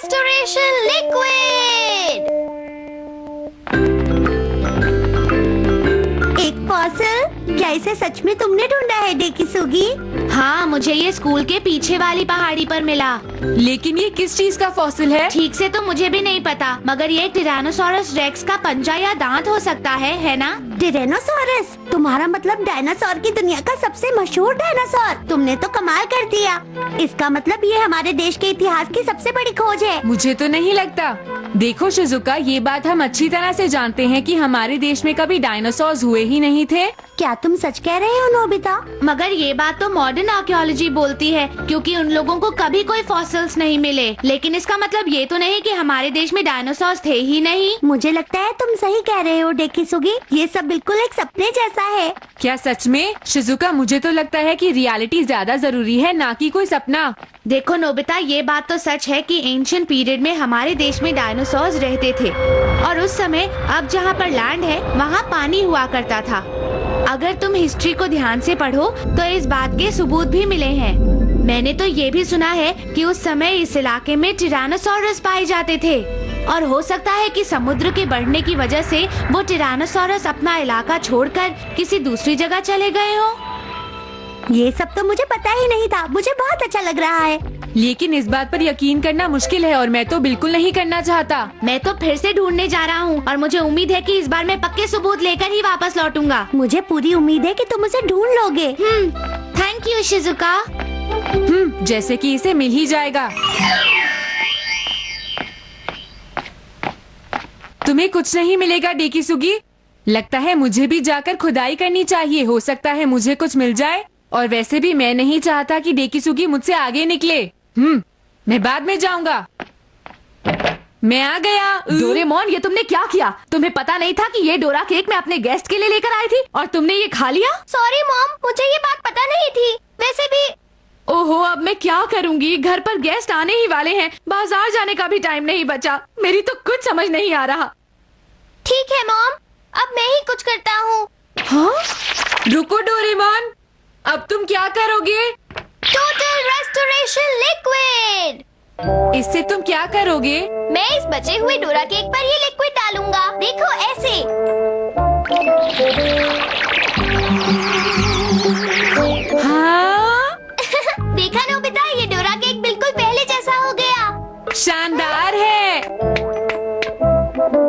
Restoration liquid. एक fossil? क्या इसे सच में तुमने ढूंढा है डेकिसुगी? हाँ, मुझे ये स्कूल के पीछे वाली पहाड़ी पर मिला। लेकिन ये किस चीज का फॉसिल है? ठीक से तो मुझे भी नहीं पता, मगर ये टिरानोसॉरस रेक्स का पंजा या दांत हो सकता है ना? टिरानोसॉरस? तुम्हारा मतलब डायनासोर की दुनिया का सबसे मशहूर डायनासोर। तुमने तो कमाल कर दिया। इसका मतलब ये हमारे देश के इतिहास की सबसे बड़ी खोज है। मुझे तो नहीं लगता। देखो शिजुका, ये बात हम अच्छी तरह से जानते हैं कि हमारे देश में कभी डायनासोर हुए ही नहीं थे। क्या तुम सच कह रहे हो नोबिता? मगर ये बात तो मॉडर्न आर्कियोलॉजी बोलती है, क्योंकि उन लोगों को कभी कोई फॉसिल्स नहीं मिले। लेकिन इसका मतलब ये तो नहीं कि हमारे देश में डायनासोर थे ही नहीं। मुझे लगता है तुम सही कह रहे हो डेकिसुगी। ये सब बिल्कुल एक सपने जैसा है। क्या सच में? शिजुका, मुझे तो लगता है कि रियलिटी ज्यादा जरूरी है, ना कि कोई सपना। देखो नोबिता, ये बात तो सच है कि एंशिएंट पीरियड में हमारे देश में डायनासोर्स रहते थे, और उस समय अब जहाँ पर लैंड है वहाँ पानी हुआ करता था। अगर तुम हिस्ट्री को ध्यान से पढ़ो तो इस बात के सबूत भी मिले हैं। मैंने तो ये भी सुना है कि उस समय इस इलाके में टिरानोसॉरस पाए जाते थे, और हो सकता है कि समुद्र के बढ़ने की वजह से वो टिरानोसॉरस अपना इलाका छोड़कर किसी दूसरी जगह चले गए हो। ये सब तो मुझे पता ही नहीं था। मुझे बहुत अच्छा लग रहा है। लेकिन इस बात पर यकीन करना मुश्किल है, और मैं तो बिल्कुल नहीं करना चाहता। मैं तो फिर से ढूंढने जा रहा हूँ, और मुझे उम्मीद है कि इस बार मैं पक्के सबूत लेकर ही वापस लौटूंगा। मुझे पूरी उम्मीद है कि तुम उसे ढूंढ लोगे। Thank you Shizuka. जैसे कि इसे मिल ही जाएगा। तुम्हें कुछ नहीं मिलेगा डेकिसुगी। लगता है मुझे भी जाकर खुदाई करनी चाहिए। हो सकता है मुझे कुछ मिल जाए, और वैसे भी मैं नहीं चाहता कि डेकिसुगी मुझसे आगे निकले। मैं बाद में जाऊंगा। मैं आ गया। डोरेमोन, ये तुमने क्या किया? तुम्हें पता नहीं था कि ये डोरा केक मैं अपने गेस्ट के लिए लेकर आई थी, और तुमने ये खा लिया? सॉरी मॉम, मुझे ये बात पता नहीं थी। वैसे भी ओहो, अब मैं क्या करूंगी? घर पर गेस्ट आने ही वाले हैं। बाजार जाने का भी टाइम नहीं बचा। मेरी तो कुछ समझ नहीं आ रहा। ठीक है मॉम, अब मैं ही कुछ करता हूँ। हाँ? रुको डोरेमोन, अब तुम क्या करोगे? Total restoration liquid. इससे तुम क्या करोगे? मैं इस बचे हुए डोरा केक पर ये लिक्विड डालूंगा। देखो ऐसे। हाँ? देखा नोबिता, ये डोरा केक बिल्कुल पहले जैसा हो गया। शानदार है।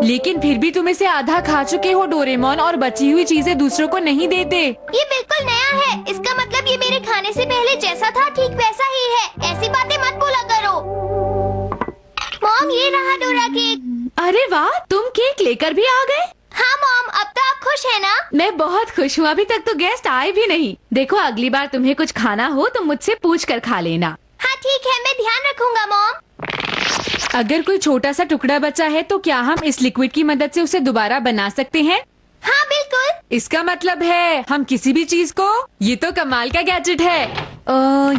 लेकिन फिर भी तुम इसे आधा खा चुके हो डोरेमोन, और बची हुई चीजें दूसरों को नहीं देते। ये बिल्कुल नया है। इसका मतलब ये मेरे खाने से पहले जैसा था ठीक वैसा ही है। ऐसी बातें मत बोला करो। मॉम, ये रहा डोरा केक। अरे वाह, तुम केक लेकर भी आ गए। हाँ मॉम, अब तो आप खुश है ना? मैं बहुत खुश हूँ। अभी तक तो गेस्ट आए भी नहीं। देखो, अगली बार तुम्हें कुछ खाना हो तो मुझसे पूछ कर खा लेना। हाँ ठीक है, मैं ध्यान रखूंगा मॉम। अगर कोई छोटा सा टुकड़ा बचा है तो क्या हम इस लिक्विड की मदद से उसे दोबारा बना सकते हैं? हाँ बिल्कुल। इसका मतलब है हम किसी भी चीज को। ये तो कमाल का गैजेट है।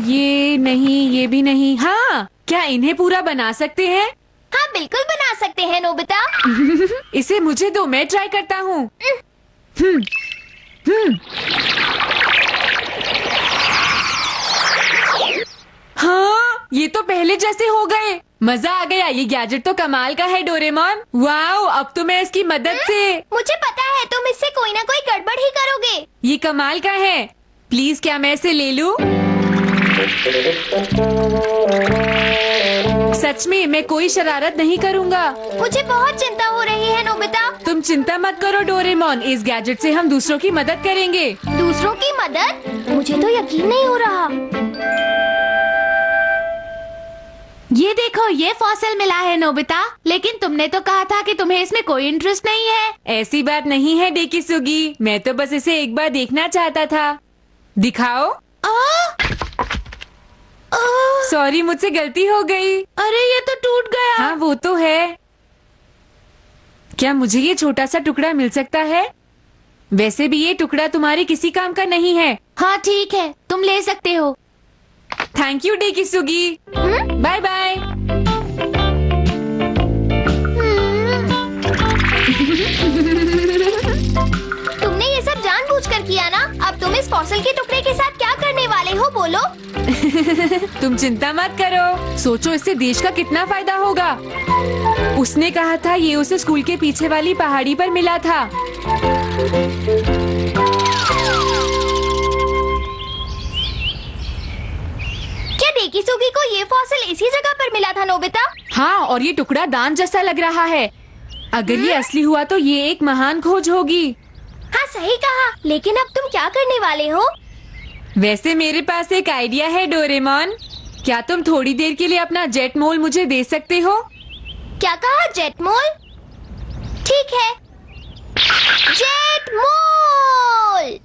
ये नहीं, ये भी नहीं। हाँ, क्या इन्हें पूरा बना सकते हैं? हाँ बिल्कुल बना सकते हैं नोबिता। इसे मुझे दो, मैं ट्राई करता हूँ। हाँ, ये तो पहले जैसे हो गए। मजा आ गया। ये गैजेट तो कमाल का है डोरेमोन। वाओ, अब तो मैं इसकी मदद से। मुझे पता है तुम इससे कोई ना कोई गड़बड़ ही करोगे। ये कमाल का है। प्लीज, क्या मैं इसे ले लूं? सच में मैं कोई शरारत नहीं करूँगा। मुझे बहुत चिंता हो रही है नोबिता। तुम चिंता मत करो डोरेमोन, इस गैजेट से हम दूसरों की मदद करेंगे। दूसरों की मदद? मुझे तो यकीन नहीं हो रहा। ये देखो, ये फॉसिल मिला है नोबिता। लेकिन तुमने तो कहा था कि तुम्हें इसमें कोई इंटरेस्ट नहीं है। ऐसी बात नहीं है डेकिसुगी, मैं तो बस इसे एक बार देखना चाहता था। दिखाओ। सॉरी, मुझसे गलती हो गई। अरे, ये तो टूट गया। हाँ, वो तो है। क्या मुझे ये छोटा सा टुकड़ा मिल सकता है? वैसे भी ये टुकड़ा तुम्हारे किसी काम का नहीं है। हाँ ठीक है, तुम ले सकते हो। Thank you Dekisugi. Bye bye. तुमने ये सब जानबूझकर किया ना? अब तुम इस फॉसिल के टुकड़े के साथ क्या करने वाले वाले हो, बोलो। तुम चिंता मत करो, सोचो इससे देश का कितना फायदा होगा। उसने कहा था ये उसे स्कूल के पीछे वाली पहाड़ी पर मिला था। क्या डेकिसुगी को ये फॉसिल इसी जगह पर मिला था नोबिता? हाँ, और ये टुकड़ा दान जैसा लग रहा है। अगर ये असली हुआ तो ये एक महान खोज होगी। हाँ सही कहा, लेकिन अब तुम क्या करने वाले हो? वैसे मेरे पास एक आइडिया है डोरेमोन। क्या तुम थोड़ी देर के लिए अपना जेट मोल मुझे दे सकते हो? क्या कहा, जेट मोल? ठीक है, जेट मोल।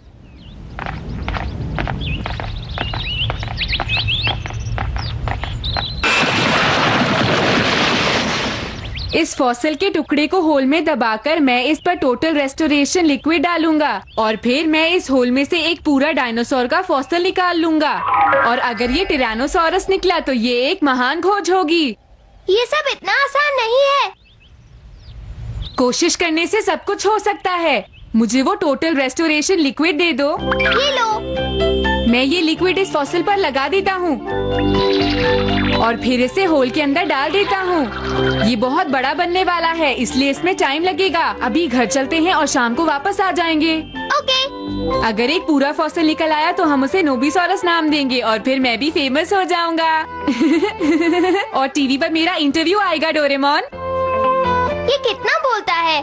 इस फॉसिल के टुकड़े को होल में दबाकर मैं इस पर टोटल रेस्टोरेशन लिक्विड डालूंगा और फिर मैं इस होल में से एक पूरा डायनासोर का फॉसिल निकाल लूंगा। और अगर ये टिरानोसॉरस निकला तो ये एक महान खोज होगी। ये सब इतना आसान नहीं है। कोशिश करने से सब कुछ हो सकता है। मुझे वो टोटल रेस्टोरेशन लिक्विड दे दो। ये लो। मैं ये लिक्विड इस फॉसिल पर लगा देता हूँ और फिर इसे होल के अंदर डाल देता हूँ। ये बहुत बड़ा बनने वाला है, इसलिए इसमें टाइम लगेगा। अभी घर चलते हैं और शाम को वापस आ जाएंगे। ओके। अगर एक पूरा फॉसिल निकल आया तो हम उसे नोबिसॉरस नाम देंगे और फिर मैं भी फेमस हो जाऊंगा। और टीवी पर मेरा इंटरव्यू आएगा डोरेमोन। ये कितना बोलता है?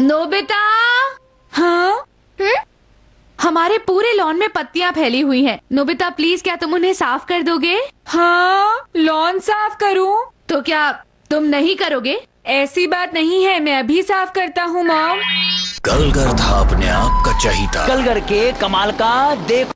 नोबिता, हाँ? हमारे पूरे लॉन में पत्तियां फैली हुई हैं। नोबिता प्लीज, क्या तुम उन्हें साफ कर दोगे? हाँ, लॉन साफ करूं? तो क्या तुम नहीं करोगे? ऐसी बात नहीं है, मैं अभी साफ करता हूँ मॉम। कलगर था अपने आप का चहीता। कलगर के कमाल का देख।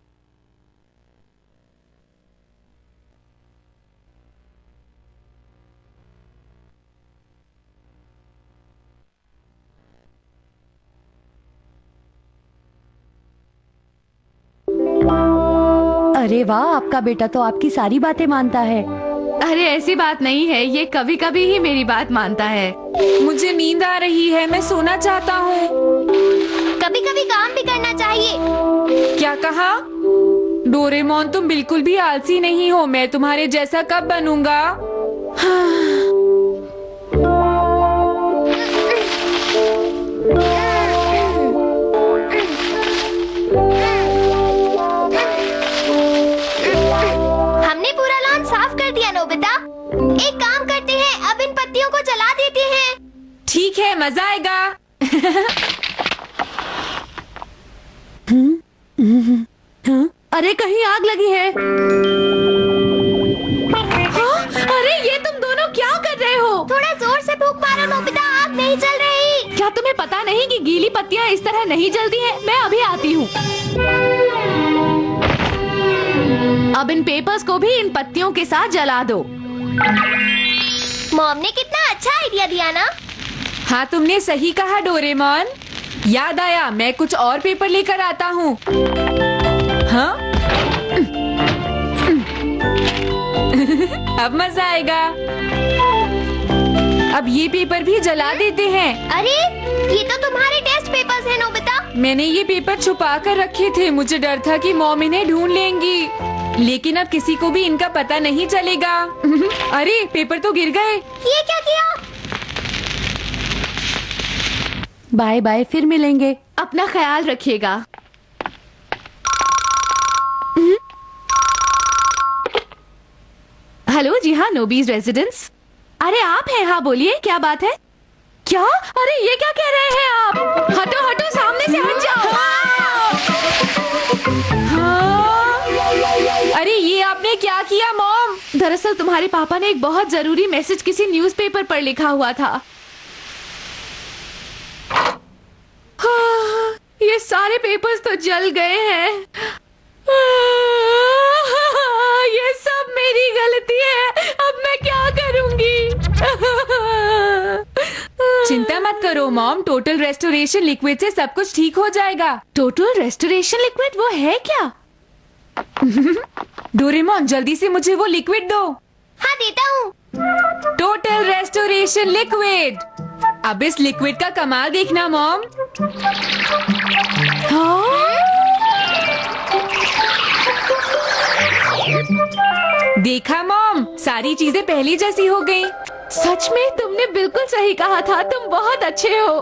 अरे वाह, आपका बेटा तो आपकी सारी बातें मानता है। अरे ऐसी बात नहीं है, ये कभी कभी ही मेरी बात मानता है। मुझे नींद आ रही है, मैं सोना चाहता हूँ। कभी कभी काम भी करना चाहिए। क्या कहा? डोरेमोन तुम बिल्कुल भी आलसी नहीं हो। मैं तुम्हारे जैसा कब बनूंगा? हमने पूरा लॉन साफ कर दिया नोबिता। एक काम करते हैं, अब इन पत्तियों को जला देते हैं। ठीक है, मजा आएगा। अरे कहीं आग लगी है। हाँ? अरे ये तुम दोनों क्या कर रहे हो? थोड़ा जोर से फूंक मारो नोबिता, आग नहीं जल रही। क्या तुम्हें पता नहीं कि गीली पत्तियां इस तरह नहीं जलती हैं? मैं अभी आती हूँ। अब इन पेपर्स को भी इन पत्तियों के साथ जला दो। मॉम ने कितना अच्छा आइडिया दिया ना। हाँ, तुमने सही कहा डोरेमोन। याद आया, मैं कुछ और पेपर लेकर आता हूँ। हाँ? अब मजा आएगा। अब ये पेपर भी जला देते हैं। अरे ये तो तुम्हारे टेस्ट पेपर्स हैं नोबिता। मैंने ये पेपर छुपा कर रखे थे। मुझे डर था कि मॉम इन्हें ढूंढ लेंगी, लेकिन अब किसी को भी इनका पता नहीं चलेगा। अरे पेपर तो गिर गए। ये क्या किया? बाय बाय, फिर मिलेंगे। अपना ख्याल रखिएगा। हेलो, जी हाँ, नोबीज रेजिडेंस। अरे आप हैं? हाँ बोलिए, क्या बात है? क्या? अरे ये क्या कह रहे हैं आप? हटो हटो, सामने से हट जाओ। हाँ? अरे ये आपने क्या किया मॉम? दरअसल तुम्हारे पापा ने एक बहुत जरूरी मैसेज किसी न्यूज़पेपर पर लिखा हुआ था। हाँ, ये सारे पेपर्स तो जल गए हैं। ये सब मेरी गलती है। अब मैं क्या करूंगी? चिंता मत करो मॉम, टोटल रेस्टोरेशन लिक्विड से सब कुछ ठीक हो जाएगा। टोटल रेस्टोरेशन लिक्विड, वो है क्या? डोरेमोन जल्दी से मुझे वो लिक्विड दो। हाँ देता हूँ। Total restoration liquid. अब इस लिक्विड का कमाल देखना मॉम। देखा मॉम, सारी चीजें पहली जैसी हो गई। सच में तुमने बिल्कुल सही कहा था, तुम बहुत अच्छे हो।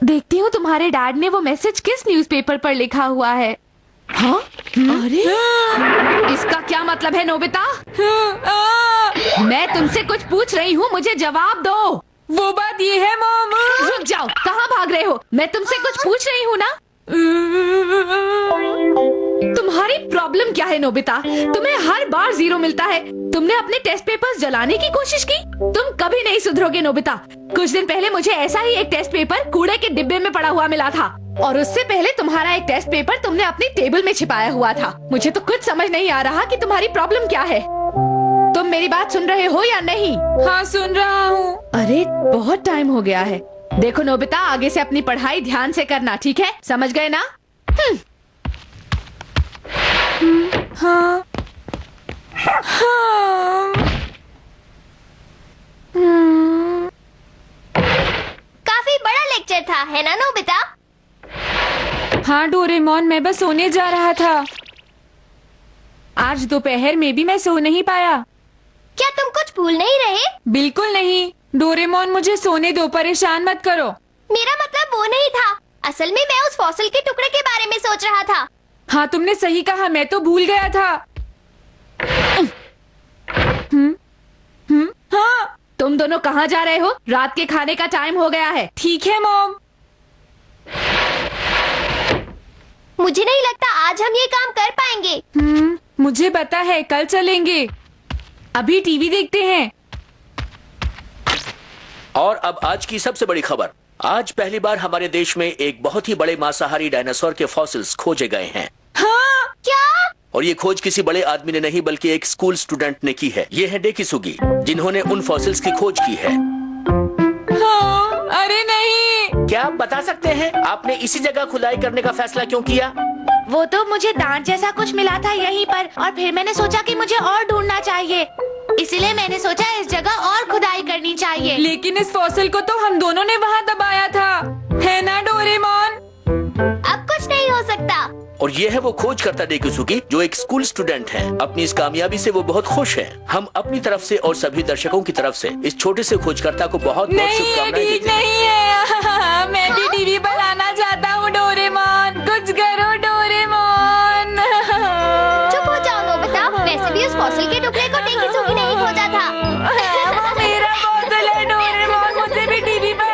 देखती हूँ तुम्हारे डैड ने वो मैसेज किस न्यूज़पेपर पर लिखा हुआ है। हाँ? अरे इसका क्या मतलब है नोबिता? मैं तुमसे कुछ पूछ रही हूँ, मुझे जवाब दो। वो बात ये है मॉम। रुक जाओ, कहाँ भाग रहे हो? मैं तुमसे कुछ पूछ रही हूँ ना। तुम्हारी प्रॉब्लम क्या है नोबिता? तुम्हें हर बार 0 मिलता है। तुमने अपने टेस्ट पेपर्स जलाने की कोशिश की। तुम कभी नहीं सुधरोगे नोबिता। कुछ दिन पहले मुझे ऐसा ही एक टेस्ट पेपर कूड़े के डिब्बे में पड़ा हुआ मिला था, और उससे पहले तुम्हारा एक टेस्ट पेपर तुमने अपनी टेबल में छिपाया हुआ था। मुझे तो कुछ समझ नहीं आ रहा कि तुम्हारी प्रॉब्लम क्या है। तुम मेरी बात सुन रहे हो या नहीं? हाँ, सुन रहा हूँ। अरे बहुत टाइम हो गया है। देखो नोबिता, आगे से अपनी पढ़ाई ध्यान से करना, ठीक है? समझ गए ना? हाँ। हाँ। काफी बड़ा लेक्चर था, है ना नोबिता? हाँ डोरेमोन, मैं बस सोने जा रहा था। आज दोपहर में भी मैं सो नहीं पाया। क्या तुम कुछ भूल नहीं रहे? बिल्कुल नहीं। डोरेमोन, मुझे सोने दो, परेशान मत करो। मेरा मतलब वो नहीं था। असल में मैं उस फॉसिल के टुकड़े के बारे में सोच रहा था। हाँ, तुमने सही कहा, मैं तो भूल गया था। हाँ, तुम दोनों कहाँ जा रहे हो? रात के खाने का टाइम हो गया है। ठीक है मॉम। मुझे नहीं लगता आज हम ये काम कर पाएंगे। मुझे पता है, कल चलेंगे। अभी टीवी देखते हैं। और अब आज की सबसे बड़ी खबर। आज पहली बार हमारे देश में एक बहुत ही बड़े मांसाहारी डायनासोर के फॉसिल्स खोजे गए हैं। हाँ? क्या? और ये खोज किसी बड़े आदमी ने नहीं बल्कि एक स्कूल स्टूडेंट ने की है। ये है डेकिसुगी, जिन्होंने उन फॉसिल्स की खोज की है। हाँ? अरे नहीं। क्या आप बता सकते हैं आपने इसी जगह खुदाई करने का फैसला क्यों किया? वो तो मुझे दांत जैसा कुछ मिला था यहीं पर, और फिर मैंने सोचा कि मुझे और ढूंढना चाहिए, इसलिए मैंने सोचा इस जगह और खुदाई करनी चाहिए। लेकिन इस फॉसिल को तो हम दोनों ने वहाँ दबाया था, है ना डोरेमोन? अब कुछ नहीं हो सकता। और ये है वो खोजकर्ता डेकिसुगी, जो एक स्कूल स्टूडेंट है। अपनी इस कामयाबी से वो बहुत खुश है। हम अपनी तरफ से और सभी दर्शकों की तरफ से इस छोटे से खोजकर्ता को बहुत बहुत नहीं, ये शुभकामनाएं ठीक देते हैं। नहीं है।